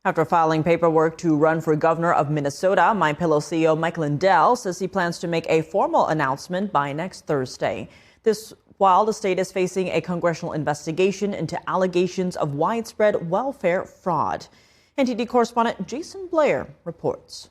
After filing paperwork to run for governor of Minnesota, Pillow CEO Mike Lindell says he plans to make a formal announcement by next Thursday. This while the state is facing a congressional investigation into allegations of widespread welfare fraud. NTD correspondent Jason Blair reports.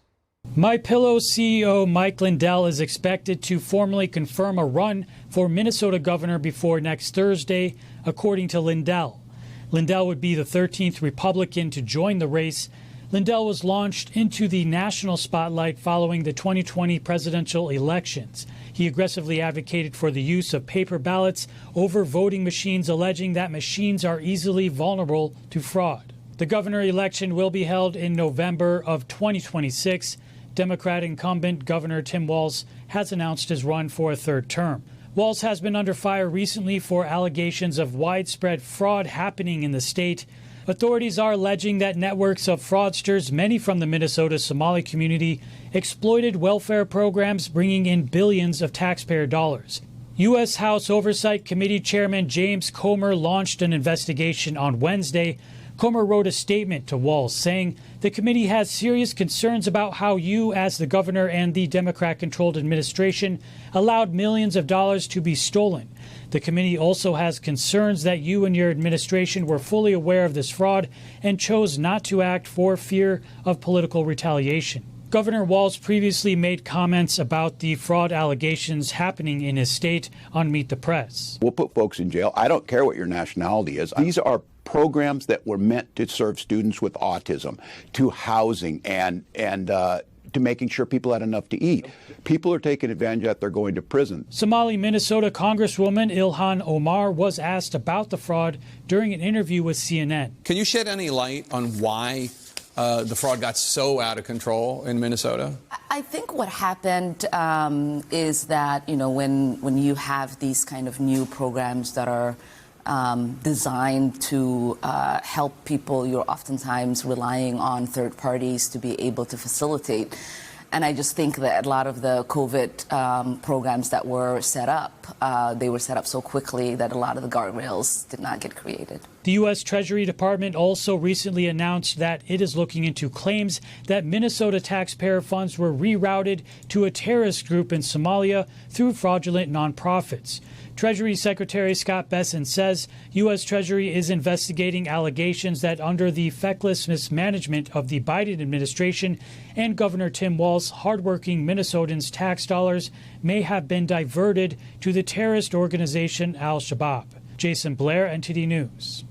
Pillow CEO Mike Lindell is expected to formally confirm a run for Minnesota governor before next Thursday, according to Lindell. Lindell would be the 13th Republican to join the race. Lindell was launched into the national spotlight following the 2020 presidential elections. He aggressively advocated for the use of paper ballots over voting machines, alleging that machines are easily vulnerable to fraud. The governor election will be held in November of 2026. Democrat incumbent Governor Tim Walz has announced his run for a third term. Walz has been under fire recently for allegations of widespread fraud happening in the state. Authorities are alleging that networks of fraudsters, many from the Minnesota Somali community, exploited welfare programs, bringing in billions of taxpayer dollars. U.S. House Oversight Committee Chairman James Comer launched an investigation on Wednesday. Comer wrote a statement to Walz saying the committee has serious concerns about how you, as the governor and the Democrat-controlled administration, allowed millions of dollars to be stolen. The committee also has concerns that you and your administration were fully aware of this fraud and chose not to act for fear of political retaliation. Governor Walz previously made comments about the fraud allegations happening in his state on Meet the Press. We'll put folks in jail. I don't care what your nationality is. These are programs that were meant to serve students with autism, to housing, and to making sure people had enough to eat. People are taking advantage of that. They're going to prison. Somali Minnesota Congresswoman Ilhan Omar was asked about the fraud during an interview with CNN. Can you shed any light on why the fraud got so out of control in Minnesota? I think what happened is that, when you have these kind of new programs that are designed to help people, you're oftentimes relying on third parties to be able to facilitate. And I just think that a lot of the COVID programs that were set up, they were set up so quickly that a lot of the guardrails did not get created. The U.S. Treasury Department also recently announced that it is looking into claims that Minnesota taxpayer funds were rerouted to a terrorist group in Somalia through fraudulent nonprofits. Treasury Secretary Scott Bessent says U.S. Treasury is investigating allegations that under the feckless mismanagement of the Biden administration and Governor Tim Walz, hardworking Minnesotans' tax dollars may have been diverted to the terrorist organization Al-Shabaab. Jason Blair, NTD News.